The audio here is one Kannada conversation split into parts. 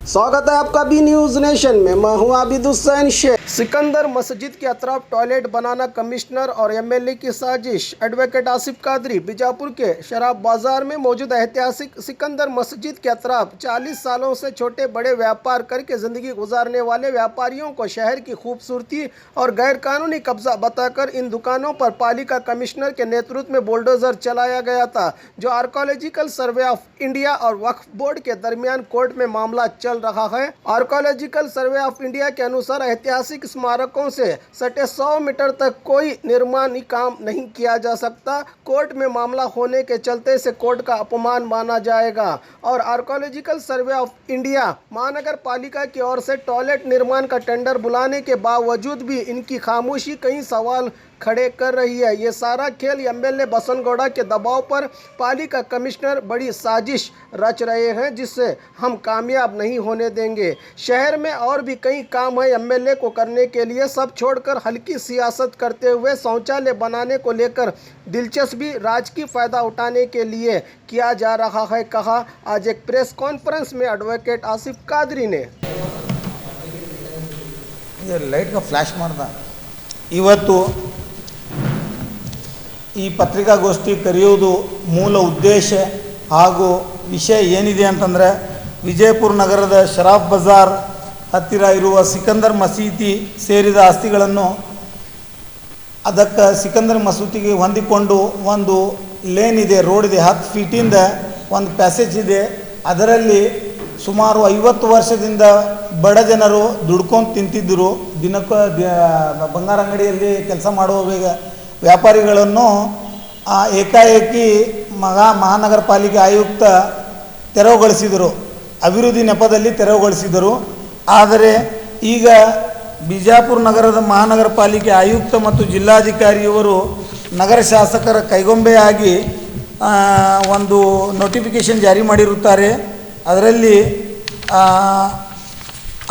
स्वागत है आपका बी न्यूज नेशन में। मैं हूं आबिद हुसैन शेख। सिकंदर मस्जिद के अतराफ टॉयलेट बनाना कमिश्नर और एमएलए की साजिश। एडवोकेट आसिफ कादरी बीजापुर के शराब बाजार में मौजूद ऐतिहासिक सिकंदर मस्जिद के अतराफ 40 सालों से छोटे बड़े व्यापार करके जिंदगी गुजारने वाले व्यापारियों को शहर की खूबसूरती और गैरकानूनी कब्जा बताकर इन दुकानों पर पालिका कमिश्नर के नेतृत्व में बुलडोजर चलाया गया था, जो आर्कोलॉजिकल सर्वे ऑफ इंडिया और वक्फ बोर्ड के दरमियान कोर्ट में मामला चल रहा है। आर्कोलॉजिकल सर्वे ऑफ इंडिया के अनुसार ऐतिहासिक स्मारकों से सटे 100 मीटर तक कोई निर्माणी काम नहीं किया जा सकता। कोर्ट में मामला होने के चलते इसे कोर्ट का अपमान माना जाएगा और आर्कोलॉजिकल सर्वे ऑफ इंडिया महानगर पालिका की ओर से टॉयलेट निर्माण का टेंडर बुलाने के बावजूद भी इनकी खामोशी कई सवाल खड़े कर रही है। ये सारा खेल एमएलए बसनगौड़ा के दबाव पर पालिका कमिश्नर बड़ी साजिश रच रहे हैं, जिससे हम कामयाब नहीं होने देंगे। शहर में और भी कई काम है एमएलए को करने के लिए, सब छोड़कर हल्की सियासत करते हुए शौचालय बनाने को लेकर दिलचस्पी राजकीय फ़ायदा उठाने के लिए किया जा रहा है, कहा आज एक प्रेस कॉन्फ्रेंस में एडवोकेट आसिफ कादरी ने। लाइट का फ्लैश ಮಾಡ್ದ ಇವತ್ತು ಈ ಪತ್ರಿಕಾಗೋಷ್ಠಿ ಕರೆಯುವುದು ಮೂಲ ಉದ್ದೇಶ ಹಾಗೂ ವಿಷಯ ಏನಿದೆ ಅಂತಂದರೆ ವಿಜಯಪುರ ನಗರದ ಶರಾಬ್ ಬಜಾರ್ ಹತ್ತಿರ ಇರುವ ಸಿಕಂದರ್ ಮಸೀದಿ ಸೇರಿದ ಆಸ್ತಿಗಳನ್ನು ಅದಕ್ಕೆ ಸಿಕಂದರ್ ಮಸೂತಿಗೆ ಹೊಂದಿಕೊಂಡು ಒಂದು ಲೇನ್ ಇದೆ, ರೋಡ್ ಇದೆ, 10 ಫೀಟಿಂದ ಒಂದು ಪ್ಯಾಸೇಜ್ ಇದೆ. ಅದರಲ್ಲಿ ಸುಮಾರು 50 ವರ್ಷದಿಂದ ಬಡ ಜನರು ದುಡ್ಕೊಂಡು ತಿಂತಿದ್ದರು. ದಿನಕ್ಕೆ ಬಂಗಾರ ಅಂಗಡಿಯಲ್ಲಿ ಕೆಲಸ ಮಾಡುವ ವ್ಯಾಪಾರಿಗಳನ್ನು ಏಕಾಏಕಿ ಮಹಾನಗರ ಪಾಲಿಕೆ ಆಯುಕ್ತ ತೆರವುಗೊಳಿಸಿದರು, ಅಭಿವೃದ್ಧಿ ನೆಪದಲ್ಲಿ ತೆರವುಗೊಳಿಸಿದರು. ಆದರೆ ಈಗ ಬಿಜಾಪುರ ನಗರದ ಮಹಾನಗರ ಪಾಲಿಕೆ ಆಯುಕ್ತ ಮತ್ತು ಜಿಲ್ಲಾಧಿಕಾರಿಯವರು ನಗರ ಶಾಸಕರ ಕೈಗೊಂಬೆಯಾಗಿ ಒಂದು ನೋಟಿಫಿಕೇಷನ್ ಜಾರಿ ಮಾಡಿರುತ್ತಾರೆ. ಅದರಲ್ಲಿ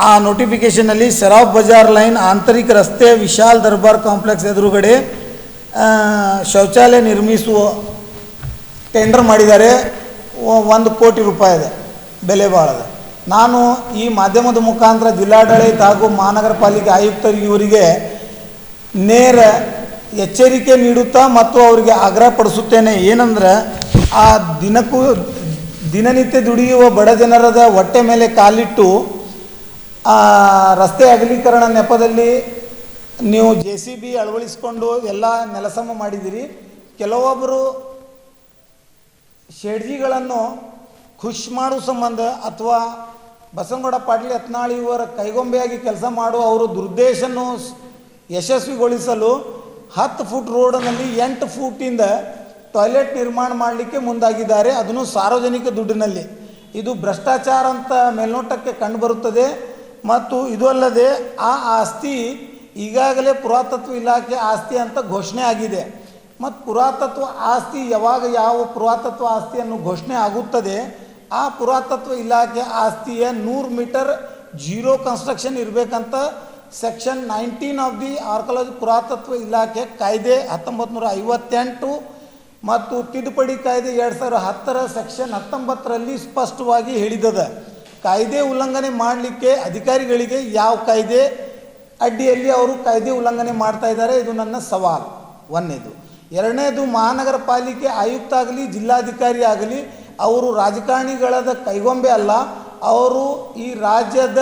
ಆ ನೋಟಿಫಿಕೇಷನಲ್ಲಿ ಶರಾಬ್ ಬಜಾರ್ ಲೈನ್ ಆಂತರಿಕ ರಸ್ತೆ ವಿಶಾಲ್ ದರ್ಬಾರ್ ಕಾಂಪ್ಲೆಕ್ಸ್ ಎದುರುಗಡೆ ಶೌಚಾಲಯ ನಿರ್ಮಿಸುವ ಟೆಂಡರ್ ಮಾಡಿದ್ದಾರೆ. 1 ಕೋಟಿ ರೂಪಾಯಿ ಬೆಲೆ ಬಾಳದ. ನಾನು ಈ ಮಾಧ್ಯಮದ ಮುಖಾಂತರ ಜಿಲ್ಲಾಡಳಿತ ಹಾಗೂ ಮಹಾನಗರ ಪಾಲಿಕೆ ಆಯುಕ್ತರಿಗೆ ಇವರಿಗೆ ನೇರ ಎಚ್ಚರಿಕೆ ನೀಡುತ್ತಾ ಮತ್ತು ಅವರಿಗೆ ಆಗ್ರಹಪಡಿಸುತ್ತೇನೆ. ಏನಂದ್ರೆ ಆ ದಿನನಿತ್ಯ ದುಡಿಯುವ ಬಡ ಜನರದ ಹೊಟ್ಟೆ ಮೇಲೆ ಕಾಲಿಟ್ಟು ರಸ್ತೆ ಅಗಲೀಕರಣ ನೆಪದಲ್ಲಿ ನೀವು JCB ಅಳವಡಿಸಿಕೊಂಡು ಎಲ್ಲ ನೆಲಸಮ ಮಾಡಿದಿರಿ. ಕೆಲವೊಬ್ಬರು ಶೆಡ್ಜಿಗಳನ್ನು ಖುಷ್ ಮಾಡುವ ಸಂಬಂಧ ಅಥವಾ ಬಸನಗೌಡ ಪಾಟೀಲ್ ಯತ್ನಾಳ್ ಇವರ ಕೈಗೊಂಬೆಯಾಗಿ ಕೆಲಸ ಮಾಡುವ ಅವರು ದುರುದ್ದೇಶವನ್ನು ಯಶಸ್ವಿಗೊಳಿಸಲು 10 ಫುಟ್ ರೋಡ್ನಲ್ಲಿ 8 ಫೂಟಿಂದ ಟಾಯ್ಲೆಟ್ ನಿರ್ಮಾಣ ಮಾಡಲಿಕ್ಕೆ ಮುಂದಾಗಿದ್ದಾರೆ, ಅದನ್ನು ಸಾರ್ವಜನಿಕ ದುಡ್ಡಿನಲ್ಲಿ. ಇದು ಭ್ರಷ್ಟಾಚಾರ ಅಂತ ಮೇಲ್ನೋಟಕ್ಕೆ ಕಂಡುಬರುತ್ತದೆ. ಮತ್ತು ಇದು ಅಲ್ಲದೆ ಆ ಆಸ್ತಿ ಈಗಾಗಲೇ ಪುರಾತತ್ವ ಇಲಾಖೆ ಆಸ್ತಿ ಅಂತ ಘೋಷಣೆ ಆಗಿದೆ. ಮತ್ತು ಪುರಾತತ್ವ ಆಸ್ತಿ ಯಾವಾಗ ಯಾವ ಪುರಾತತ್ವ ಆಸ್ತಿಯನ್ನು ಘೋಷಣೆ ಆಗುತ್ತದೆ, ಆ ಪುರಾತತ್ವ ಇಲಾಖೆ ಆಸ್ತಿಯ 100 ಮೀಟರ್ ಜೀರೋ ಕನ್ಸ್ಟ್ರಕ್ಷನ್ ಇರಬೇಕಂತ ಸೆಕ್ಷನ್ 19 ಆಫ್ ದಿ ಆರ್ಕಿಯಾಲಜಿ ಪುರಾತತ್ವ ಇಲಾಖೆ ಕಾಯ್ದೆ 1958 ಮತ್ತು ತಿದ್ದುಪಡಿ ಕಾಯ್ದೆ 2010 ಸೆಕ್ಷನ್ 19ರಲ್ಲಿ ಸ್ಪಷ್ಟವಾಗಿ ಹೇಳಿದದ. ಕಾಯ್ದೆ ಉಲ್ಲಂಘನೆ ಮಾಡಲಿಕ್ಕೆ ಅಧಿಕಾರಿಗಳಿಗೆ ಯಾವ ಕಾಯ್ದೆ ಅಡ್ಡಿಯಲ್ಲಿ ಅವರು ಕಾಯ್ದೆ ಉಲ್ಲಂಘನೆ ಮಾಡ್ತಾ ಇದ್ದಾರೆ, ಇದು ನನ್ನ ಸವಾಲು. ಒಂದನೇದು. ಎರಡನೇದು, ಮಹಾನಗರ ಪಾಲಿಕೆ ಆಯುಕ್ತ ಆಗಲಿ ಜಿಲ್ಲಾಧಿಕಾರಿ ಆಗಲಿ ಅವರು ರಾಜಕಾರಣಿಗಳದ ಕೈಗೊಂಬೆ ಅಲ್ಲ, ಅವರು ಈ ರಾಜ್ಯದ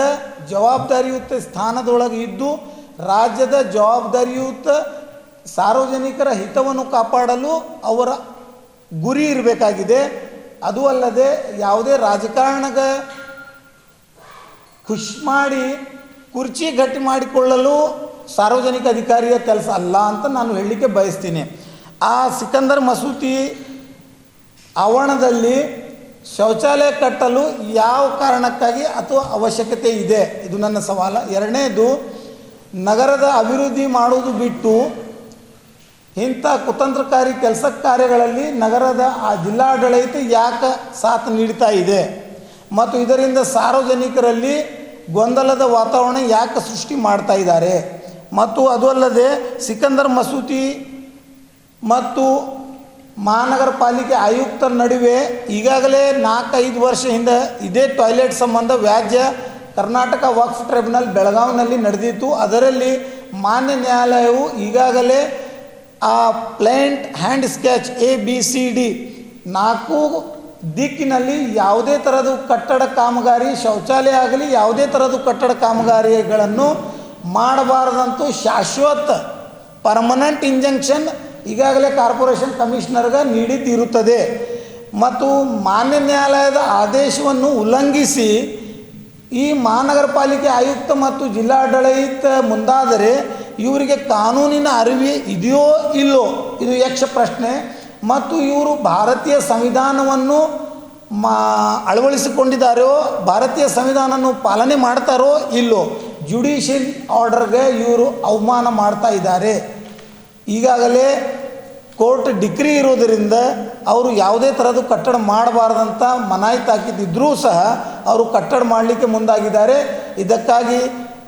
ಜವಾಬ್ದಾರಿಯುತ ಸ್ಥಾನದೊಳಗೆ ಇದ್ದು ರಾಜ್ಯದ ಜವಾಬ್ದಾರಿಯುತ ಸಾರ್ವಜನಿಕರ ಹಿತವನ್ನು ಕಾಪಾಡಲು ಅವರ ಗುರಿ ಇರಬೇಕಾಗಿದೆ. ಅದು ಅಲ್ಲದೆ ಯಾವುದೇ ರಾಜಕಾರಣಗ ಖುಷ್ ಮಾಡಿ ಕುರ್ಚಿ ಗಟ್ಟಿ ಮಾಡಿಕೊಳ್ಳಲು ಸಾರ್ವಜನಿಕ ಅಧಿಕಾರಿಯ ಕೆಲಸ ಅಲ್ಲ ಅಂತ ನಾನು ಹೇಳಲಿಕ್ಕೆ ಬಯಸ್ತೀನಿ. ಆ ಸಿಕಂದರ್ ಮಸೂತಿ ಆವರಣದಲ್ಲಿ ಶೌಚಾಲಯ ಕಟ್ಟಲು ಯಾವ ಕಾರಣಕ್ಕಾಗಿ ಅಥವಾ ಅವಶ್ಯಕತೆ ಇದೆ, ಇದು ನನ್ನ ಸವಾಲು. ಎರಡನೇದು, ನಗರದ ಅಭಿವೃದ್ಧಿ ಮಾಡುವುದು ಬಿಟ್ಟು ಇಂಥ ಕುತಂತ್ರಕಾರಿ ಕೆಲಸ ಕಾರ್ಯಗಳಲ್ಲಿ ನಗರದ ಆ ಜಿಲ್ಲಾಡಳಿತ ಯಾಕೆ ಸಾಥ್ ನೀಡ್ತಾ ಇದೆ ಮತ್ತು ಇದರಿಂದ ಸಾರ್ವಜನಿಕರಲ್ಲಿ ಗೊಂದಲದ ವಾತಾವರಣ ಯಾಕೆ ಸೃಷ್ಟಿ ಮಾಡ್ತಾ ಇದ್ದಾರೆ. ಮತ್ತು ಅದು ಅಲ್ಲದೆ ಸಿಕಂದರ್ ಮಸೂತಿ ಮತ್ತು ಮಹಾನಗರ ಪಾಲಿಕೆ ಆಯುಕ್ತರ ನಡುವೆ ಈಗಾಗಲೇ 4-5 ವರ್ಷ ಹಿಂದೆ ಇದೇ ಟಾಯ್ಲೆಟ್ ಸಂಬಂಧ ವ್ಯಾಜ್ಯ ಕರ್ನಾಟಕ ವಕ್ಫ್ ಟ್ರೈಬ್ಯುನಲ್ ಬೆಳಗಾವಿನಲ್ಲಿ ನಡೆದಿತ್ತು. ಅದರಲ್ಲಿ ಮಾನ್ಯ ನ್ಯಾಯಾಲಯವು ಈಗಾಗಲೇ ಆ ಪ್ಲೇಂಟ್ ಹ್ಯಾಂಡ್ ಸ್ಕೆಚ್ ABCD 4 ದಿಕ್ಕಿನಲ್ಲಿ ಯಾವುದೇ ಥರದ ಕಟ್ಟಡ ಕಾಮಗಾರಿ, ಶೌಚಾಲಯ ಆಗಲಿ ಯಾವುದೇ ಥರದ ಕಟ್ಟಡ ಕಾಮಗಾರಿಗಳನ್ನು ಮಾಡಬಾರದಂತೂ ಶಾಶ್ವತ ಪರ್ಮನೆಂಟ್ ಇಂಜಂಕ್ಷನ್ ಈಗಾಗಲೇ ಕಾರ್ಪೊರೇಷನ್ ಕಮಿಷನರ್ಗೆ ನೀಡಿದ್ದಿರುತ್ತದೆ. ಮತ್ತು ಮಾನ್ಯ ನ್ಯಾಯಾಲಯದ ಆದೇಶವನ್ನು ಉಲ್ಲಂಘಿಸಿ ಈ ಮಹಾನಗರ ಪಾಲಿಕೆ ಆಯುಕ್ತ ಮತ್ತು ಜಿಲ್ಲಾಡಳಿತ ಮುಂದಾದರೆ ಇವರಿಗೆ ಕಾನೂನಿನ ಅರಿವು ಇದೆಯೋ ಇಲ್ಲೋ ಇದು ಯಕ್ಷ ಪ್ರಶ್ನೆ. ಮತ್ತು ಇವರು ಭಾರತೀಯ ಸಂವಿಧಾನವನ್ನು ಅಳವಡಿಸಿಕೊಂಡಿದ್ದಾರೋ, ಭಾರತೀಯ ಸಂವಿಧಾನವನ್ನು ಪಾಲನೆ ಮಾಡ್ತಾರೋ ಇಲ್ಲೋ, ಜುಡಿಷಿಯಲ್ ಆರ್ಡರ್ಗೆ ಇವರು ಅವಮಾನ ಮಾಡ್ತಾ ಇದ್ದಾರೆ. ಈಗಾಗಲೇ ಕೋರ್ಟ್ ಡಿಕ್ರಿ ಇರೋದರಿಂದ ಅವರು ಯಾವುದೇ ಥರದ ಕಟ್ಟಡ ಮಾಡಬಾರ್ದಂತ ಮನಾಯಿ ತಾಕಿದ್ದಿದ್ರೂ ಸಹ ಅವರು ಕಟ್ಟಡ ಮಾಡಲಿಕ್ಕೆ ಮುಂದಾಗಿದ್ದಾರೆ. ಇದಕ್ಕಾಗಿ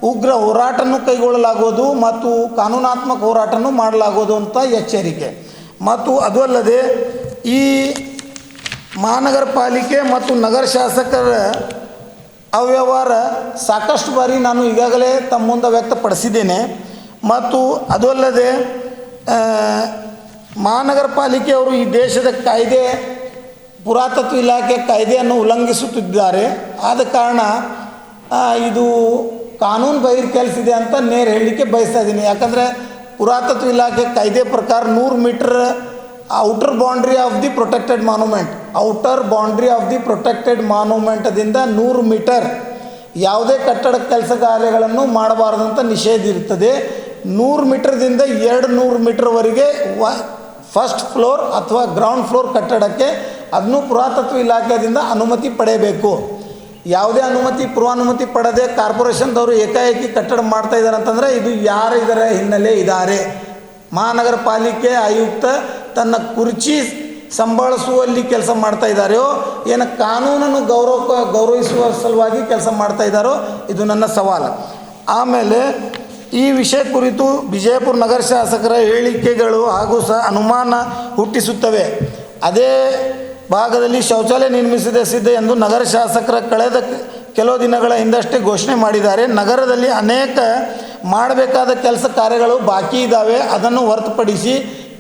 ಉಗ್ರ ಹೋರಾಟನೂ ಕೈಗೊಳ್ಳಲಾಗುವುದು ಮತ್ತು ಕಾನೂನಾತ್ಮಕ ಹೋರಾಟನೂ ಮಾಡಲಾಗುವುದು ಅಂತ ಎಚ್ಚರಿಕೆ. ಮತ್ತು ಅದು ಅಲ್ಲದೆ ಈ ಮಹಾನಗರ ಪಾಲಿಕೆ ಮತ್ತು ನಗರ ಶಾಸಕರ ಅವ್ಯವಹಾರ ಸಾಕಷ್ಟು ಬಾರಿ ನಾನು ಈಗಾಗಲೇ ತಮ್ಮ ಮುಂದೆ ವ್ಯಕ್ತಪಡಿಸಿದ್ದೇನೆ. ಮತ್ತು ಅದು ಅಲ್ಲದೆ ಮಹಾನಗರ ಪಾಲಿಕೆಯವರು ಈ ದೇಶದ ಕಾಯ್ದೆ, ಪುರಾತತ್ವ ಇಲಾಖೆ ಕಾಯ್ದೆಯನ್ನು ಉಲ್ಲಂಘಿಸುತ್ತಿದ್ದಾರೆ. ಆದ ಕಾರಣ ಇದು ಕಾನೂನು ಬಹಿರ್ ಕೆಲಸ ಇದೆ ಅಂತ ನೇರ ಹೇಳಲಿಕ್ಕೆ ಬಯಸ್ತಾ ಇದ್ದೀನಿ. ಯಾಕಂದರೆ ಪುರಾತತ್ವ ಇಲಾಖೆ ಕಾಯ್ದೆ ಪ್ರಕಾರ 100 metre outer boundary of the protected monument, outer boundary of the protected ಮಾನ್ಯುಮೆಂಟದಿಂದ 100 ಮೀಟರ್ ಯಾವುದೇ ಕಟ್ಟಡ ಕೆಲಸ ಕಾರ್ಯಗಳನ್ನು ಮಾಡಬಾರ್ದಂತ ನಿಷೇಧ ಇರ್ತದೆ. 100 ಮೀಟರ್ದಿಂದ 200 ಮೀಟರ್ವರೆಗೆ ಫಸ್ಟ್ ಫ್ಲೋರ್ ಅಥವಾ ಗ್ರೌಂಡ್ ಫ್ಲೋರ್ ಕಟ್ಟಡಕ್ಕೆ ಅದನ್ನು ಪುರಾತತ್ವ ಇಲಾಖೆಯಿಂದ ಅನುಮತಿ ಪಡೆಯಬೇಕು. ಯಾವುದೇ ಪೂರ್ವಾನುಮತಿ ಪಡೆದೇ ಕಾರ್ಪೊರೇಷನ್ದವರು ಏಕಾಏಕಿ ಕಟ್ಟಡ ಮಾಡ್ತಾ ಇದ್ದಾರೆ ಅಂತಂದರೆ ಇದು ಯಾರು ಇದರ ಹಿನ್ನೆಲೆ ಇದ್ದಾರೆ. ಮಹಾನಗರ ಪಾಲಿಕೆ ಆಯುಕ್ತ ತನ್ನ ಕುರ್ಚಿ ಸಂಭಾಳಿಸುವಲ್ಲಿ ಕೆಲಸ ಮಾಡ್ತಾ ಇದ್ದಾರೆಯೋ ಏನು ಕಾನೂನನ್ನು ಗೌರವಿಸುವ ಸಲುವಾಗಿ ಕೆಲಸ ಮಾಡ್ತಾ ಇದ್ದಾರೋ ಇದು ನನ್ನ ಸವಾಲು. ಆಮೇಲೆ ಈ ವಿಷಯ ಕುರಿತು ವಿಜಯಪುರ ನಗರ ಶಾಸಕರ ಹೇಳಿಕೆಗಳು ಹಾಗೂ ಸಹ ಅನುಮಾನ ಹುಟ್ಟಿಸುತ್ತವೆ. ಅದೇ ಭಾಗದಲ್ಲಿ ಶೌಚಾಲಯ ನಿರ್ಮಿಸಿದೆ ಎಂದು ನಗರ ಶಾಸಕರ ಕಳೆದ ಕೆಲವು ದಿನಗಳ ಹಿಂದಷ್ಟೇ ಘೋಷಣೆ ಮಾಡಿದ್ದಾರೆ. ನಗರದಲ್ಲಿ ಅನೇಕ ಮಾಡಬೇಕಾದ ಕೆಲಸ ಕಾರ್ಯಗಳು ಬಾಕಿ ಇದ್ದಾವೆ. ಅದನ್ನು ಹೊರತುಪಡಿಸಿ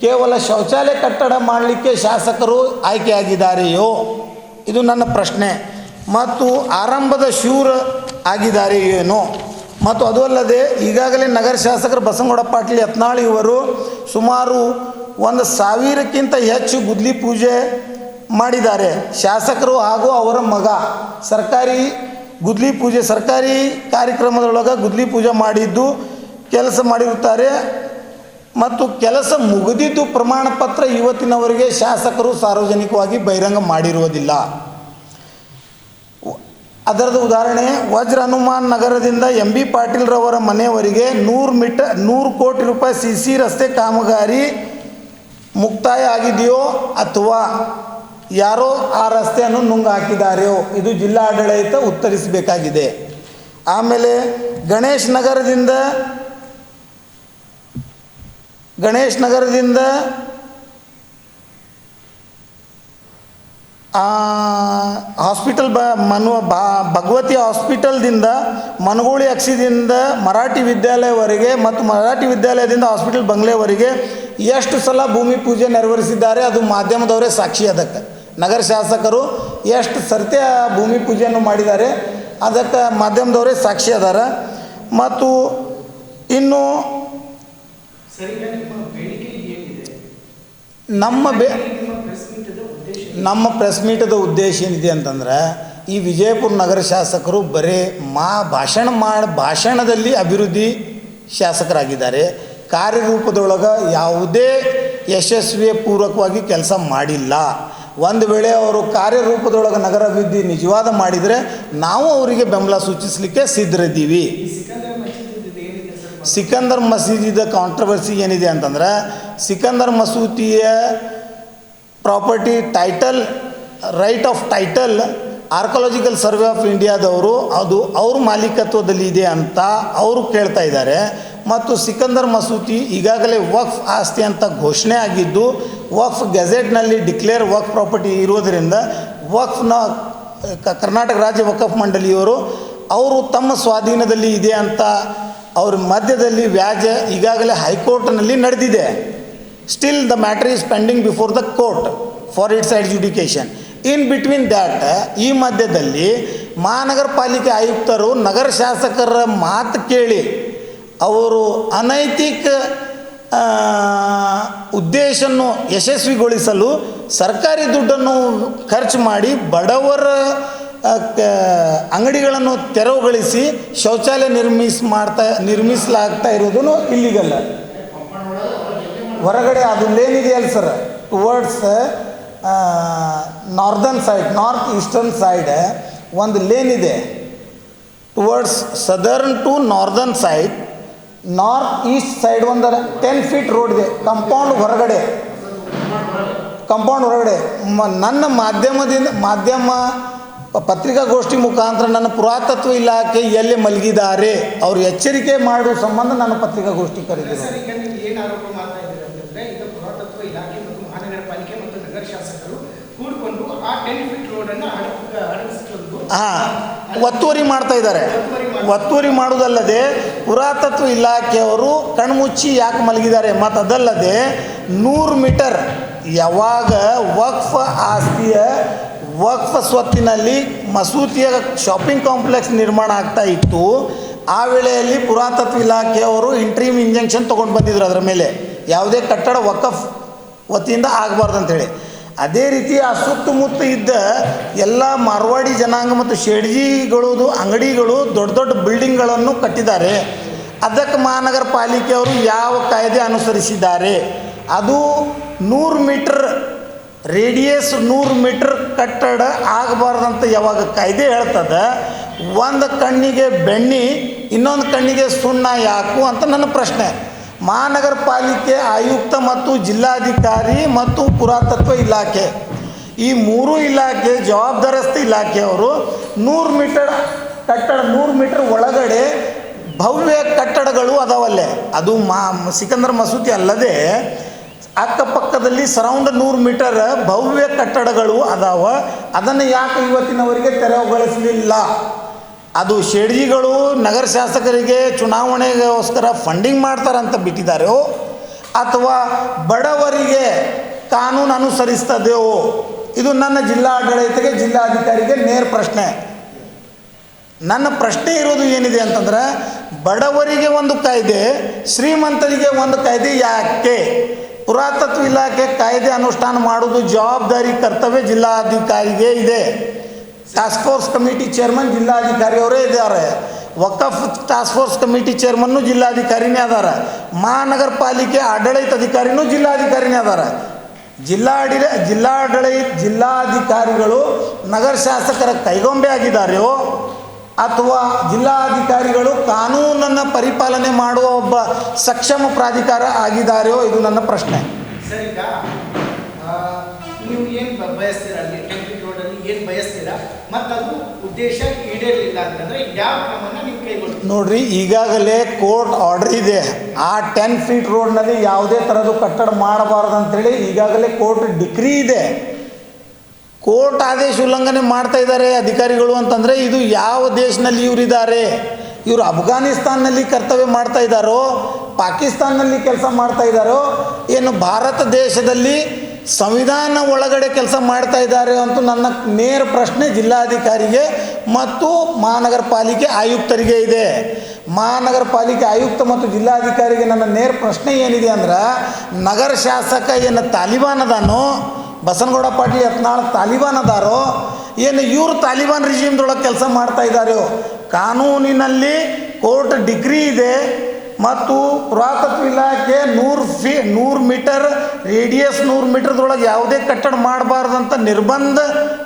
ಕೇವಲ ಶೌಚಾಲಯ ಕಟ್ಟಡ ಮಾಡಲಿಕ್ಕೆ ಶಾಸಕರು ಆಯ್ಕೆಯಾಗಿದ್ದಾರೆಯೋ ಇದು ನನ್ನ ಪ್ರಶ್ನೆ. ಮತ್ತು ಆರಂಭದ ಶೂರ ಆಗಿದ್ದಾರೆಯೇನೋ. ಮತ್ತು ಅದು ಅಲ್ಲದೆ ಈಗಾಗಲೇ ನಗರ ಶಾಸಕರು ಬಸನಗೌಡ ಪಾಟೀಲ್ ಯತ್ನಾಳ್ ಇವರು ಸುಮಾರು 1,000ಕ್ಕಿಂತ ಹೆಚ್ಚು ಗುದ್ಲಿ ಪೂಜೆ ಮಾಡಿದ್ದಾರೆ. ಶಾಸಕರು ಹಾಗೂ ಅವರ ಮಗ ಸರ್ಕಾರಿ ಕಾರ್ಯಕ್ರಮದೊಳಗೆ ಗುದ್ಲಿ ಪೂಜೆ ಮಾಡಿದ್ದು ಕೆಲಸ ಮಾಡಿರುತ್ತಾರೆ. ಮತ್ತು ಕೆಲಸ ಮುಗಿದಿದ್ದು ಪ್ರಮಾಣ ಪತ್ರ ಇವತ್ತಿನವರೆಗೆ ಶಾಸಕರು ಸಾರ್ವಜನಿಕವಾಗಿ ಬಹಿರಂಗ ಮಾಡಿರುವುದಿಲ್ಲ. ಅದರದ್ದು ಉದಾಹರಣೆ ವಜ್ರ ಹನುಮಾನ್ ನಗರದಿಂದ MB ಪಾಟೀಲ್ರವರ ಮನೆಯವರೆಗೆ 100 ಕೋಟಿ ರೂಪಾಯಿ CC ರಸ್ತೆ ಕಾಮಗಾರಿ ಮುಕ್ತಾಯ ಆಗಿದೆಯೋ ಅಥವಾ ಯಾರೋ ಆ ರಸ್ತೆಯನ್ನು ನುಂಗು ಹಾಕಿದ್ದಾರೆಯೋ ಇದು ಜಿಲ್ಲಾಡಳಿತ ಉತ್ತರಿಸಬೇಕಾಗಿದೆ. ಆಮೇಲೆ ಗಣೇಶ್ ನಗರದಿಂದ ಹಾಸ್ಪಿಟಲ್ ಭಗವತಿ ಹಾಸ್ಪಿಟಲ್ದಿಂದ ಮನಗೋಳಿ ಅಕ್ಷಿದಿಂದ ಮರಾಠಿ ವಿದ್ಯಾಲಯವರೆಗೆ ಮತ್ತು ಮರಾಠಿ ವಿದ್ಯಾಲಯದಿಂದ ಹಾಸ್ಪಿಟಲ್ ಬಂಗ್ಲೆವರೆಗೆ ಎಷ್ಟು ಸಲ ಭೂಮಿ ಪೂಜೆ ನೆರವೇರಿಸಿದ್ದಾರೆ ಅದು ಮಾಧ್ಯಮದವರೇ ಸಾಕ್ಷಿ. ಅದಕ್ಕೆ ನಗರ ಶಾಸಕರು ಎಷ್ಟು ಸರ್ತಿ ಭೂಮಿ ಪೂಜೆಯನ್ನು ಮಾಡಿದ್ದಾರೆ ಅದಕ್ಕೆ ಮಾಧ್ಯಮದವರೇ ಸಾಕ್ಷಿ ಅದಾರ. ಮತ್ತು ಇನ್ನು ನಮ್ಮ ಪ್ರೆಸ್ ಮೀಟದ ಉದ್ದೇಶ ಏನಿದೆ ಅಂತಂದ್ರೆ ಈ ವಿಜಯಪುರ ನಗರ ಶಾಸಕರು ಬರೀ ಭಾಷಣದಲ್ಲಿ ಅಭಿವೃದ್ಧಿ ಶಾಸಕರಾಗಿದ್ದಾರೆ. ಕಾರ್ಯರೂಪದೊಳಗೆ ಯಾವುದೇ ಯಶಸ್ವಿಯ ಪೂರ್ವಕವಾಗಿ ಕೆಲಸ ಮಾಡಿಲ್ಲ. ಒಂದು ವೇಳೆ ಅವರು ಕಾರ್ಯರೂಪದೊಳಗೆ ನಗರ ಅಭಿವೃದ್ಧಿ ನಿಜವಾದ ಮಾಡಿದರೆ ನಾವು ಅವರಿಗೆ ಬೆಂಬಲ ಸೂಚಿಸಲಿಕ್ಕೆ ಸಿದ್ಧರಿದ್ದೀವಿ. ಸಿಕಂದರ್ ಮಸೀದಿದ ಕಾಂಟ್ರವರ್ಸಿ ಏನಿದೆ ಅಂತಂದ್ರೆ ಸಿಕಂದರ್ ಮಸೂತಿಯ property title right of title archaeological survey of ಇಂಡಿಯಾದವರು ಅದು ಅವ್ರ ಮಾಲೀಕತ್ವದಲ್ಲಿ ಇದೆ ಅಂತ ಅವರು ಕೇಳ್ತಾ ಇದ್ದಾರೆ. ಮತ್ತು ಸಿಕಂದರ್ ಮಸೂತಿ ಈಗಾಗಲೇ ವಕ್ಫ್ ಆಸ್ತಿ ಅಂತ ಘೋಷಣೆ ಆಗಿದ್ದು ವಕ್ಫ್ ಗೆಜೆಟ್ನಲ್ಲಿ ಡಿಕ್ಲೇರ್ ವಕ್ಫ್ ಪ್ರಾಪರ್ಟಿ ಇರೋದರಿಂದ ವಕ್ಫ್ನ ಕರ್ನಾಟಕ ರಾಜ್ಯ ವಕ್ಫ್ ಮಂಡಳಿಯವರು ಅವರು ತಮ್ಮ ಸ್ವಾಧೀನದಲ್ಲಿ ಇದೆ ಅಂತ ಅವ್ರ ಮಧ್ಯದಲ್ಲಿ ವ್ಯಾಜ್ಯ ಈಗಾಗಲೇ ಹೈಕೋರ್ಟ್ನಲ್ಲಿ ನಡೆದಿದೆ. Still the matter is pending before the court for its adjudication. In between that ಈ ಮಧ್ಯದಲ್ಲಿ ಮಹಾನಗರ ಪಾಲಿಕೆ ಆಯುಕ್ತರು ನಗರ ಶಾಸಕರ ಮಾತು ಕೇಳಿ ಅವರು ಅನೈತಿಕ ಉದ್ದೇಶವನ್ನು ಯಶಸ್ವಿಗೊಳಿಸಲು ಸರ್ಕಾರಿ ದುಡ್ಡನ್ನು ಖರ್ಚು ಮಾಡಿ ಬಡವರ ಅಂಗಡಿಗಳನ್ನು ತೆರವುಗೊಳಿಸಿ ಶೌಚಾಲಯ ನಿರ್ಮಿಸಲಾಗ್ತಾ ಇರೋದು ಇಲ್ಲಿಗಲ್ಲ. ಹೊರಗಡೆ ಅದು ಲೇನ್ ಇದೆಯಲ್ಲ sir, towards northern side, north eastern side ಒಂದು ಲೇನ್ ಇದೆ. Towards southern to northern side, north east side ಒಂದು 10 ಫೀಟ್ ರೋಡ್ ಇದೆ. ಕಂಪೌಂಡ್ ಹೊರಗಡೆ ನನ್ನ ಮಾಧ್ಯಮ ಪತ್ರಿಕಾಗೋಷ್ಠಿ ಮುಖಾಂತರ ನನ್ನ ಪುರಾತತ್ವ ಇಲಾಖೆ ಎಲ್ಲಿ ಮಲಗಿದ್ದಾರೆ ಅವರು ಎಚ್ಚರಿಕೆ ಮಾಡುವ ಸಂಬಂಧ ನಾನು ಪತ್ರಿಕಾಗೋಷ್ಠಿ ಕರೆದಿದ್ದೆ. ಏನು ಆರೋಪ ಮಾಡ್ತಾ ಇದ್ದಾರೆ ಅಂತಂದರೆ, ಈಗ ಪುರಾತತ್ವ ಇಲಾಖೆ ಮತ್ತು ಮಹಾನಗರ ಪಾಲಿಕೆ ಮತ್ತು ನಗರ ಶಾಸಕರು ಕೂಡಿಕೊಂಡು ಆ 10 ಫೀಟ್ ರೋಡನ್ನು ಒತ್ತುವರಿ ಮಾಡ್ತಾ ಇದ್ದಾರೆ. ಒತ್ತುವರಿ ಮಾಡುವುದಲ್ಲದೆ ಪುರಾತತ್ವ ಇಲಾಖೆಯವರು ಕಣ್ಮುಚ್ಚಿ ಯಾಕೆ ಮಲಗಿದ್ದಾರೆ, ಮತ್ತು ಅದಲ್ಲದೆ 100 ಮೀಟರ್ ಯಾವಾಗ ವಕ್ಫ್ ಆಸ್ತಿಯ ವಕ್ಫ್ ಸ್ವತ್ತಿನಲ್ಲಿ ಮಸೂತಿಯ ಶಾಪಿಂಗ್ ಕಾಂಪ್ಲೆಕ್ಸ್ ನಿರ್ಮಾಣ ಆಗ್ತಾ ಇತ್ತು, ಆ ವೇಳೆಯಲ್ಲಿ ಪುರಾತತ್ವ ಇಲಾಖೆಯವರು ಇಂಟ್ರೀಮ್ ಇಂಜೆಕ್ಷನ್ ತೊಗೊಂಡು ಬಂದಿದ್ರು. ಅದರ ಮೇಲೆ ಯಾವುದೇ ಕಟ್ಟಡ ವಕಫ್ ವತಿಯಿಂದ ಆಗಬಾರ್ದು ಅಂಥೇಳಿ. ಅದೇ ರೀತಿ ಆ ಸುತ್ತಮುತ್ತ ಇದ್ದ ಎಲ್ಲ ಮಾರ್ವಾಡಿ ಜನಾಂಗ ಮತ್ತು ಶೇಡ್ಜಿಗಳದು ಅಂಗಡಿಗಳು ದೊಡ್ಡ ದೊಡ್ಡ ಬಿಲ್ಡಿಂಗ್ಗಳನ್ನು ಕಟ್ಟಿದ್ದಾರೆ. ಅದಕ್ಕೆ ಮಹಾನಗರ ಪಾಲಿಕೆಯವರು ಯಾವ ಕಾಯ್ದೆ ಅನುಸರಿಸಿದ್ದಾರೆ, ಅದು 100 ಮೀಟರ್ ರೇಡಿಯಸ್ 100 ಮೀಟರ್ ಕಟ್ಟಡ ಆಗಬಾರ್ದಂತ ಯಾವಾಗ ಕಾಯ್ದೆ ಹೇಳ್ತದೆ, ಒಂದು ಕಣ್ಣಿಗೆ ಬೆಣ್ಣೆ ಇನ್ನೊಂದು ಕಣ್ಣಿಗೆ ಸುಣ್ಣ ಯಾಕು ಅಂತ ನನ್ನ ಪ್ರಶ್ನೆ. ಮಹಾನಗರ ಪಾಲಿಕೆ ಆಯುಕ್ತ ಮತ್ತು ಜಿಲ್ಲಾಧಿಕಾರಿ ಮತ್ತು ಪುರಾತತ್ವ ಇಲಾಖೆ ಈ 3 ಇಲಾಖೆ ಜವಾಬ್ದಾರಸ್ಥ ಇಲಾಖೆಯವರು 100 ಮೀಟರ್ ಕಟ್ಟಡ 100 ಮೀಟರ್ ಒಳಗಡೆ ಭವ್ಯ ಕಟ್ಟಡಗಳು ಅದಾವಲ್ಲೇ, ಅದು ಸಿಕಂದರ್ ಮಸೂತಿ ಅಲ್ಲದೆ ಅಕ್ಕಪಕ್ಕದಲ್ಲಿ ಸರೌಂಡ್ 100 ಮೀಟರ್ ಭವ್ಯ ಕಟ್ಟಡಗಳು ಅದಾವ. ಅದನ್ನು ಯಾಕೆ ಇವತ್ತಿನವರೆಗೆ ತೆರವುಗೊಳಿಸಲಿಲ್ಲ? ಅದು ಶೇಡ್ಜಿಗಳು ನಗರ ಶಾಸಕರಿಗೆ ಚುನಾವಣೆಗೋಸ್ಕರ ಫಂಡಿಂಗ್ ಮಾಡ್ತಾರಂತ ಬಿಟ್ಟಿದ್ದಾರೋ ಅಥವಾ ಬಡವರಿಗೆ ಕಾನೂನು ಅನುಸರಿಸ್ತದೆಯೋ? ಇದು ನನ್ನ ಜಿಲ್ಲಾಡಳಿತಕ್ಕೆ ಜಿಲ್ಲಾಧಿಕಾರಿಗೆ ನೇರ ಪ್ರಶ್ನೆ. ನನ್ನ ಪ್ರಶ್ನೆ ಇರೋದು ಏನಿದೆ ಅಂತಂದ್ರೆ, ಬಡವರಿಗೆ ಒಂದು ಕಾಯ್ದೆ, ಶ್ರೀಮಂತರಿಗೆ ಒಂದು ಕಾಯ್ದೆ ಯಾಕೆ? ಪುರಾತತ್ವ ಇಲಾಖೆ ಕಾಯ್ದೆ ಅನುಷ್ಠಾನ ಮಾಡುವುದು ಜವಾಬ್ದಾರಿ ಕರ್ತವ್ಯ ಜಿಲ್ಲಾಧಿಕಾರಿಗೆ ಇದೆ. ಟಾಸ್ಕ್ ಫೋರ್ಸ್ ಕಮಿಟಿ ಚೇರ್ಮನ್ ಜಿಲ್ಲಾಧಿಕಾರಿಯವರೇ ಇದ್ದಾರೆ. ವಕಫ್ ಟಾಸ್ಕ್ ಫೋರ್ಸ್ ಕಮಿಟಿ ಚೇರ್ಮನ್ನು ಜಿಲ್ಲಾಧಿಕಾರಿನೇ ಅದಾರ. ಮಹಾನಗರ ಪಾಲಿಕೆ ಆಡಳಿತಾಧಿಕಾರಿನೂ ಜಿಲ್ಲಾಧಿಕಾರಿನೇ ಅದಾರ. ಜಿಲ್ಲಾಧಿಕಾರಿಗಳು ನಗರ ಶಾಸಕರ ಕೈಗೊಂಬೆ ಆಗಿದ್ದಾರೆಯೋ ಅಥವಾ ಜಿಲ್ಲಾಧಿಕಾರಿಗಳು ಕಾನೂನನ್ನು ಪರಿಪಾಲನೆ ಮಾಡುವ ಒಬ್ಬ ಸಕ್ಷಮ ಪ್ರಾಧಿಕಾರ ಆಗಿದ್ದಾರೆಯೋ? ಇದು ನನ್ನ ಪ್ರಶ್ನೆ. ಸರ್, ಈಗ ನೀವು ಏನು ಬಯಸ್ತೀರಾ, ಅಲ್ಲಿ ಟೆಂಪ್ಲೇಟ್ ರೋಡಲ್ಲಿ ಏನು ಬಯಸ್ತೀರಾ, ಮತ್ತು ಅದು ಉದ್ದೇಶ ಈಡೇರಲಿಲ್ಲ ಅಂತಂದರೆ ಯಾವ ಕ್ರಮನ ನೀವು ಕೈಗೊಳ್ತೀವಿ? ನೋಡ್ರಿ, ಈಗಾಗಲೇ ಕೋರ್ಟ್ ಆರ್ಡರ್ ಇದೆ. ಆ 10 ಫೀಟ್ ರೋಡ್ನಲ್ಲಿ ಯಾವುದೇ ಥರದ್ದು ಕಟ್ಟಡ ಮಾಡಬಾರ್ದು ಅಂಥೇಳಿ ಈಗಾಗಲೇ ಕೋರ್ಟ್ ಡಿಕ್ರಿ ಇದೆ. ಕೋರ್ಟ್ ಆದೇಶ ಉಲ್ಲಂಘನೆ ಮಾಡ್ತಾ ಇದ್ದಾರೆ ಅಧಿಕಾರಿಗಳು ಅಂತಂದರೆ ಇದು ಯಾವ ದೇಶದಲ್ಲಿ ಇವರಿದ್ದಾರೆ? ಇವರು ಅಫ್ಘಾನಿಸ್ತಾನ್ನಲ್ಲಿ ಕರ್ತವ್ಯ ಮಾಡ್ತಾ ಇದ್ದಾರೋ, ಪಾಕಿಸ್ತಾನ್ನಲ್ಲಿ ಕೆಲಸ ಮಾಡ್ತಾ ಇದ್ದಾರೋ, ಏನು ಭಾರತ ದೇಶದಲ್ಲಿ ಸಂವಿಧಾನ ಒಳಗಡೆ ಕೆಲಸ ಮಾಡ್ತಾ ಇದ್ದಾರೆ ಅಂತ ನನ್ನ ನೇರ ಪ್ರಶ್ನೆ ಜಿಲ್ಲಾಧಿಕಾರಿಗೆ ಮತ್ತು ಮಹಾನಗರ ಪಾಲಿಕೆ ಆಯುಕ್ತರಿಗೆ ಇದೆ. ಮಹಾನಗರ ಪಾಲಿಕೆ ಆಯುಕ್ತ ಮತ್ತು ಜಿಲ್ಲಾಧಿಕಾರಿಗೆ ನನ್ನ ನೇರ ಪ್ರಶ್ನೆ ಏನಿದೆ ಅಂದ್ರೆ, ನಗರ ಶಾಸಕ ಏನು ತಾಲಿಬಾನ್ ಅದಾನೋ, ಬಸನಗೌಡ ಪಾಟೀಲ್ ಯತ್ನಾಳ್ ತಾಲಿಬಾನ್ ಅದಾರೋ, ಏನು ಇವರು ತಾಲಿಬಾನ್ ರಿಜಿಮ್ದೊಳಗೆ ಕೆಲಸ ಮಾಡ್ತಾ ಇದ್ದಾರೋ? ಕಾನೂನಿನಲ್ಲಿ ಕೋರ್ಟ್ ಡಿಗ್ರಿ ಇದೆ ಮತ್ತು ಪುರಾತತ್ವ ಇಲಾಖೆ 100 ಮೀಟರ್ ರೇಡಿಯಸ್ 100 ಮೀಟರ್ದೊಳಗೆ ಯಾವುದೇ ಕಟ್ಟಡ ಮಾಡಬಾರ್ದಂತ ನಿರ್ಬಂಧ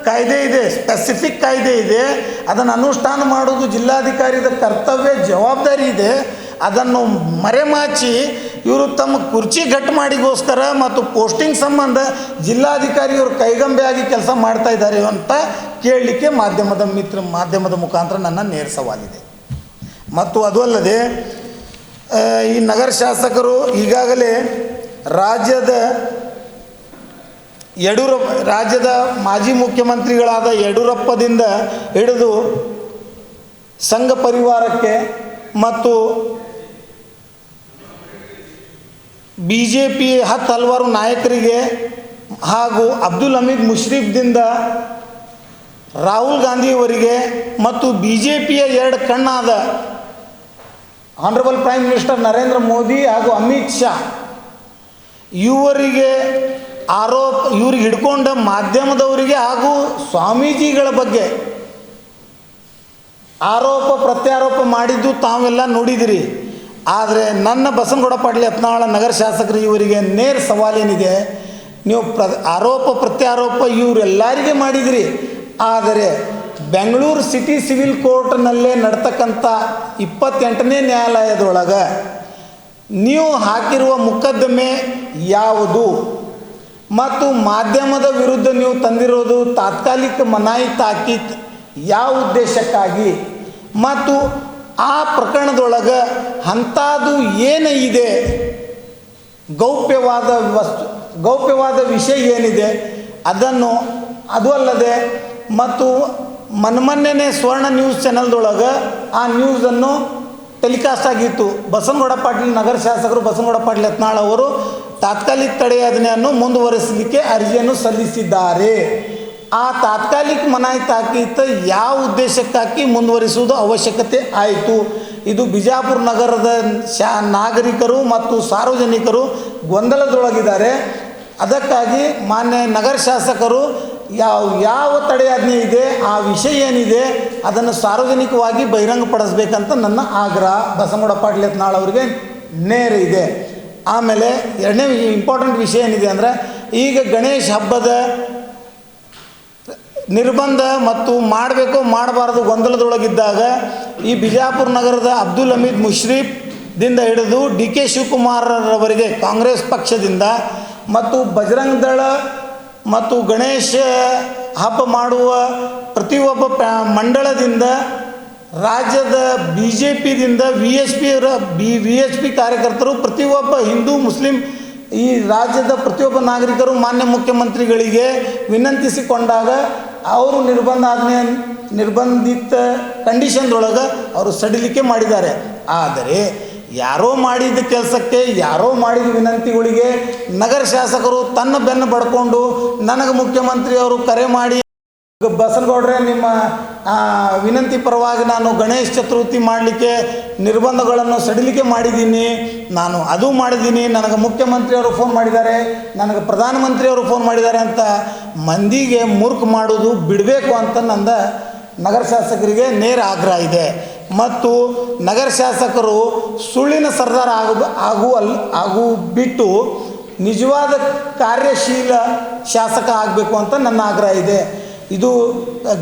ಕಾಯ್ದೆ ಇದೆ, ಸ್ಪೆಸಿಫಿಕ್ ಕಾಯ್ದೆ ಇದೆ. ಅದನ್ನು ಅನುಷ್ಠಾನ ಮಾಡೋದು ಜಿಲ್ಲಾಧಿಕಾರಿದ ಕರ್ತವ್ಯ ಜವಾಬ್ದಾರಿ ಇದೆ. ಅದನ್ನು ಮರೆಮಾಚಿ ಇವರು ತಮ್ಮ ಕುರ್ಚಿ ಗಟ್ಟು ಮಾಡಿಗೋಸ್ಕರ ಮತ್ತು ಪೋಸ್ಟಿಂಗ್ ಸಂಬಂಧ ಜಿಲ್ಲಾಧಿಕಾರಿಯವರು ಕೈಗಂಬೆಯಾಗಿ ಕೆಲಸ ಮಾಡ್ತಾ ಇದ್ದಾರೆ ಅಂತ ಕೇಳಲಿಕ್ಕೆ ಮಾಧ್ಯಮದ ಮುಖಾಂತರ ನನ್ನ ನೇರ ಸವಾಲಿದೆ. ಮತ್ತು ಅದು ಅಲ್ಲದೆ ಈ ನಗರ ಶಾಸಕರು ಈಗಾಗಲೇ ರಾಜ್ಯದ ಮಾಜಿ ಮುಖ್ಯಮಂತ್ರಿಗಳಾದ ಯಡಿಯೂರಪ್ಪದಿಂದ ಹಿಡಿದು ಸಂಘ ಪರಿವಾರಕ್ಕೆ ಮತ್ತು BJP ಹಲವಾರು ನಾಯಕರಿಗೆ ಹಾಗೂ ಅಬ್ದುಲ್ ಹಮೀದ್ ಮುಷ್ರಿಫ್ದಿಂದ ರಾಹುಲ್ ಗಾಂಧಿಯವರಿಗೆ ಮತ್ತು BJPಯ ಎರಡು ಕಣ್ಣಾದ honourable prime minister Narendra Modi ಹಾಗೂ ಅಮಿತ್ ಶಾ ಇವ್ರಿಗೆ ಹಿಡ್ಕೊಂಡ ಮಾಧ್ಯಮದವರಿಗೆ ಹಾಗೂ ಸ್ವಾಮೀಜಿಗಳ ಬಗ್ಗೆ ಆರೋಪ ಪ್ರತ್ಯಾರೋಪ ಮಾಡಿದ್ದು ತಾವೆಲ್ಲ ನೋಡಿದಿರಿ. ಆದರೆ ನನ್ನ ಬಸನಗೌಡ ಪಾಟೀಲ್ ಯತ್ನಾಳ ನಗರ ಶಾಸಕರು ಇವರಿಗೆ ನೇರ ಸವಾಲೇನಿದೆ, ನೀವು ಆರೋಪ ಪ್ರತ್ಯಾರೋಪ ಇವರೆಲ್ಲರಿಗೆ ಮಾಡಿದಿರಿ. ಆದರೆ ಬೆಂಗಳೂರು ಸಿಟಿ ಸಿವಿಲ್ ಕೋರ್ಟ್ನಲ್ಲೇ ನಡ್ತಕ್ಕಂಥ 28ನೇ ನ್ಯಾಯಾಲಯದೊಳಗೆ ನೀವು ಹಾಕಿರುವ ಮೊಕದ್ದಮೆ ಯಾವುದು ಮತ್ತು ಮಾಧ್ಯಮದ ವಿರುದ್ಧ ನೀವು ತಂದಿರೋದು ತಾತ್ಕಾಲಿಕ ಮನಾಯಿ ತಾಕೀತ್ ಯಾವ ಉದ್ದೇಶಕ್ಕಾಗಿ ಮತ್ತು ಆ ಪ್ರಕರಣದೊಳಗೆ ಅಂಥದ್ದು ಏನಿದೆ, ಗೌಪ್ಯವಾದ ವಿಷಯ ಏನಿದೆ ಅದು ಅಲ್ಲದೆ ಮತ್ತು ಮೊನ್ನೆ ಸ್ವರ್ಣ ನ್ಯೂಸ್ ಚಾನಲ್ದೊಳಗೆ ಆ ನ್ಯೂಸನ್ನು ಟೆಲಿಕಾಸ್ಟ್ ಆಗಿತ್ತು. ಬಸನಗೌಡ ಪಾಟೀಲ್ ನಗರ ಶಾಸಕರು ಬಸನಗೌಡ ಪಾಟೀಲ್ ಯತ್ನಾಳ್ ಅವರು ತಾತ್ಕಾಲಿಕ ತಡೆಯಾಜ್ಞೆಯನ್ನು ಮುಂದುವರಿಸಲಿಕ್ಕೆ ಅರ್ಜಿಯನ್ನು ಸಲ್ಲಿಸಿದ್ದಾರೆ. ಆ ತಾತ್ಕಾಲಿಕ ಮನಾಯಿ ತಾಕೀತು ಯಾವ ಉದ್ದೇಶಕ್ಕಾಗಿ ಮುಂದುವರಿಸುವುದು ಅವಶ್ಯಕತೆ ಆಯಿತು. ಇದು ಬಿಜಾಪುರ ನಗರದ ನಾಗರಿಕರು ಮತ್ತು ಸಾರ್ವಜನಿಕರು ಗೊಂದಲದೊಳಗಿದ್ದಾರೆ. ಅದಕ್ಕಾಗಿ ಮಾನ್ಯ ನಗರ ಶಾಸಕರು ಯಾವ ತಡೆಯಾಜ್ಞೆ ಇದೆ, ಆ ವಿಷಯ ಏನಿದೆ ಅದನ್ನು ಸಾರ್ವಜನಿಕವಾಗಿ ಬಹಿರಂಗಪಡಿಸ್ಬೇಕಂತ ನನ್ನ ಆಗ್ರಹ ಬಸನಗೌಡ ಪಾಟೀಲ್ ಯತ್ನಾಳ್ ಅವರಿಗೆ ನೇರ ಇದೆ. ಆಮೇಲೆ ಎರಡನೇ ಇಂಪಾರ್ಟೆಂಟ್ ವಿಷಯ ಏನಿದೆ ಅಂದರೆ, ಈಗ ಗಣೇಶ ಹಬ್ಬದ ನಿರ್ಬಂಧ ಮತ್ತು ಮಾಡಬೇಕೋ ಮಾಡಬಾರ್ದು ಗೊಂದಲದೊಳಗಿದ್ದಾಗ ಈ ಬಿಜಾಪುರ ನಗರದ ಅಬ್ದುಲ್ ಹಮೀದ್ ಮುಷ್ರಿಫ್ದಿಂದ ಹಿಡಿದು DK ಶಿವಕುಮಾರರವರಿಗೆ ಕಾಂಗ್ರೆಸ್ ಪಕ್ಷದಿಂದ ಮತ್ತು ಬಜರಂಗ ದಳ ಮತ್ತು ಗಣೇಶ ಹಬ್ಬ ಮಾಡುವ ಪ್ರತಿಯೊಬ್ಬ ಮಂಡಳದಿಂದ ರಾಜ್ಯದ BJPದಿಂದ VHP ಕಾರ್ಯಕರ್ತರು ಪ್ರತಿಯೊಬ್ಬ ಹಿಂದೂ ಮುಸ್ಲಿಂ ಈ ರಾಜ್ಯದ ಪ್ರತಿಯೊಬ್ಬ ನಾಗರಿಕರು ಮಾನ್ಯ ಮುಖ್ಯಮಂತ್ರಿಗಳಿಗೆ ವಿನಂತಿಸಿಕೊಂಡಾಗ ಅವರು ನಿರ್ಬಂಧಿತ ಕಂಡೀಷನ್ದೊಳಗೆ ಅವರು ಸಡಿಲಿಕೆ ಮಾಡಿದ್ದಾರೆ. ಆದರೆ ಯಾರೋ ಮಾಡಿದ ಕೆಲಸಕ್ಕೆ ಯಾರೋ ಮಾಡಿದ ವಿನಂತಿಗಳಿಗೆ ನಗರ ಶಾಸಕರು ತನ್ನ ಬೆನ್ನು ಬಡ್ಕೊಂಡು ನನಗೆ ಮುಖ್ಯಮಂತ್ರಿಯವರು ಕರೆ ಮಾಡಿ, ಬಸನಗೌಡ್ರೆ ನಿಮ್ಮ ವಿನಂತಿ ಪರವಾಗಿ ನಾನು ಗಣೇಶ ಚತುರ್ಥಿ ಮಾಡಲಿಕ್ಕೆ ನಿರ್ಬಂಧಗಳನ್ನು ಸಡಿಲಿಕೆ ಮಾಡಿದ್ದೀನಿ, ನಾನು ಅದು ಮಾಡಿದ್ದೀನಿ, ನನಗೆ ಮುಖ್ಯಮಂತ್ರಿಯವರು ಫೋನ್ ಮಾಡಿದ್ದಾರೆ, ನನಗೆ ಪ್ರಧಾನಮಂತ್ರಿಯವರು ಫೋನ್ ಮಾಡಿದ್ದಾರೆ ಅಂತ ಮಂದಿಗೆ ಮೂರ್ಖ ಮಾಡೋದು ಬಿಡಬೇಕು ಅಂತ ನಂದ ನಗರ ಶಾಸಕರಿಗೆ ನೇರ ಆಗ್ರಹ ಇದೆ. ಮತ್ತು ನಗರ ಶಾಸಕರು ಸುಳ್ಳಿನ ಸರ್ದಾರ ಆಗು ಬಿಟ್ಟು ನಿಜವಾದ ಕಾರ್ಯಶೀಲ ಶಾಸಕ ಆಗಬೇಕು ಅಂತ ನನ್ನ ಆಗ್ರಹ ಇದೆ. ಇದು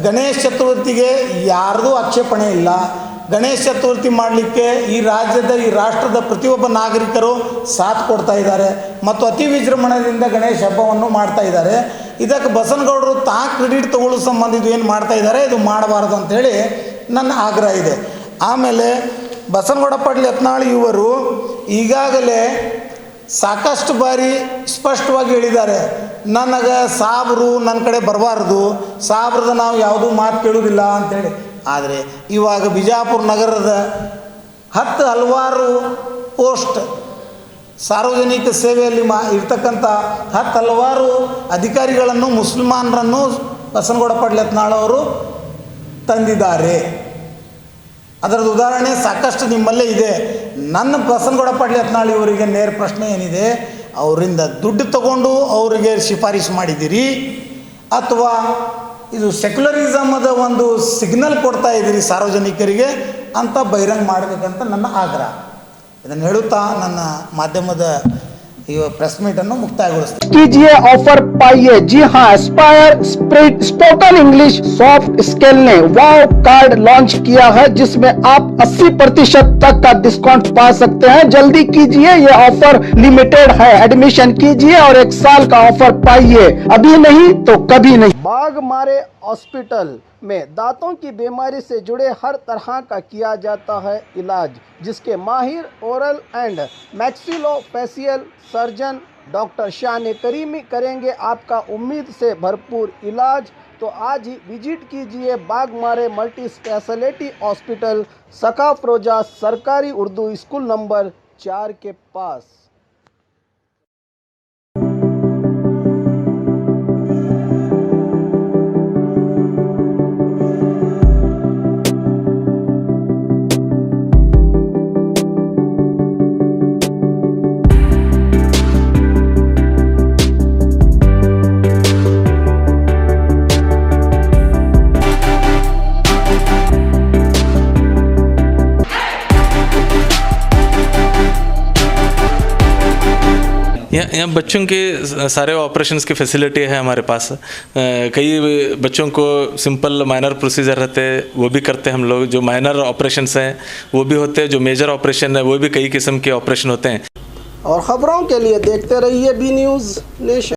ಗಣೇಶ ಚತುರ್ಥಿಗೆ ಯಾರ್ದೂ ಆಕ್ಷೇಪಣೆ ಇಲ್ಲ. ಗಣೇಶ ಚತುರ್ಥಿ ಮಾಡಲಿಕ್ಕೆ ಈ ರಾಷ್ಟ್ರದ ಪ್ರತಿಯೊಬ್ಬ ನಾಗರಿಕರು ಸಾಥ್ ಕೊಡ್ತಾ ಇದ್ದಾರೆ ಮತ್ತು ಅತಿ ವಿಜೃಂಭಣೆಯಿಂದ ಗಣೇಶ ಹಬ್ಬವನ್ನು ಮಾಡ್ತಾ ಇದ್ದಾರೆ. ಇದಕ್ಕೆ ಬಸನಗೌಡರು ಕ್ರೆಡಿಟ್ ತಗೊಳ್ಳೋ ಸಂಬಂಧ ಇದು ಏನು ಮಾಡ್ತಾ ಇದ್ದಾರೆ, ಇದು ಮಾಡಬಾರ್ದು ಅಂಥೇಳಿ ನನ್ನ ಆಗ್ರಹ ಇದೆ. ಆಮೇಲೆ ಬಸನಗೌಡ ಪಾಟೀಲ್ ಯತ್ನಾಳ್ ಇವರು ಈಗಾಗಲೇ ಸಾಕಷ್ಟು ಬಾರಿ ಸ್ಪಷ್ಟವಾಗಿ ಹೇಳಿದ್ದಾರೆ, ನನಗೆ ಸಾಬ್ರು ನನ್ನ ಕಡೆ ಬರಬಾರ್ದು, ಸಾಬ್ರದ ನಾವು ಯಾವುದೂ ಮಾತು ಕೇಳೋದಿಲ್ಲ ಅಂಥೇಳಿ. ಆದರೆ ಇವಾಗ ಬಿಜಾಪುರ ನಗರದ ಹಲವಾರು ಪೋಸ್ಟ್ ಸಾರ್ವಜನಿಕ ಸೇವೆಯಲ್ಲಿ ಇರ್ತಕ್ಕಂಥ ಹಲವಾರು ಅಧಿಕಾರಿಗಳನ್ನು ಮುಸಲ್ಮಾನರನ್ನು ಬಸನಗೌಡ ಪಾಟೀಲ್ ಯತ್ನಾಳ್ ಅವರು ತಂದಿದ್ದಾರೆ. ಅದರದ್ದು ಉದಾಹರಣೆ ಸಾಕಷ್ಟು ನಿಮ್ಮಲ್ಲೇ ಇದೆ. ನನ್ನ ಬಸನಗೌಡ ಪಾಟೀಲ್ ಯತ್ನಾಳ್ ಇವರಿಗೆ ನೇರ ಪ್ರಶ್ನೆ ಏನಿದೆ, ಅವರಿಂದ ದುಡ್ಡು ತಗೊಂಡು ಅವರಿಗೆ ಶಿಫಾರಸು ಮಾಡಿದ್ದೀರಿ ಅಥವಾ ಇದು ಸೆಕ್ಯುಲರಿಸಮದ ಒಂದು ಸಿಗ್ನಲ್ ಕೊಡ್ತಾ ಇದ್ದೀರಿ ಸಾರ್ವಜನಿಕರಿಗೆ ಅಂತ ಬಹಿರಂಗ ಮಾಡಬೇಕಂತ ನನ್ನ ಆಗ್ರಹ. ಇದನ್ನು ಹೇಳುತ್ತಾ ನನ್ನ ಮಾಧ್ಯಮದ प्रेस मीट मुक्तायಗೊಳಿಸ್ತೀನಿ. कीजिए ऑफर पाइए. जी हाँ, Aspire spoken English soft skill ने वाव कार्ड लॉन्च किया है जिसमें आप 80% तक का डिस्काउंट पा सकते हैं. जल्दी कीजिए, ये ऑफर लिमिटेड है. एडमिशन कीजिए और 1 साल का ऑफर पाइए. अभी नहीं तो कभी नहीं. बाघ मारे हॉस्पिटल में दांतों की बीमारी से जुड़े हर तरह का किया जाता है इलाज, जिसके माहिर oral and maxillofacial surgeon doctor शान करीमी करेंगे आपका उम्मीद से भरपूर इलाज। तो आज ही विजिट कीजिए बागमारे मल्टी स्पेशलिटी हॉस्पिटल सकाफरोजा सरकारी उर्दू स्कूल नंबर 4 के पास। यहाँ बच्चों के सारे ऑपरेशंस की फैसिलिटी है हमारे पास। कई बच्चों को सिंपल माइनर प्रोसीजर रहते हैं वो भी करते हैं हम लोग। जो माइनर ऑपरेशंस हैं वो भी होते हैं, जो मेजर ऑपरेशन है वो भी कई किस्म के ऑपरेशन होते हैं। और ख़बरों के लिए देखते रहिए बी न्यूज़ नेशन।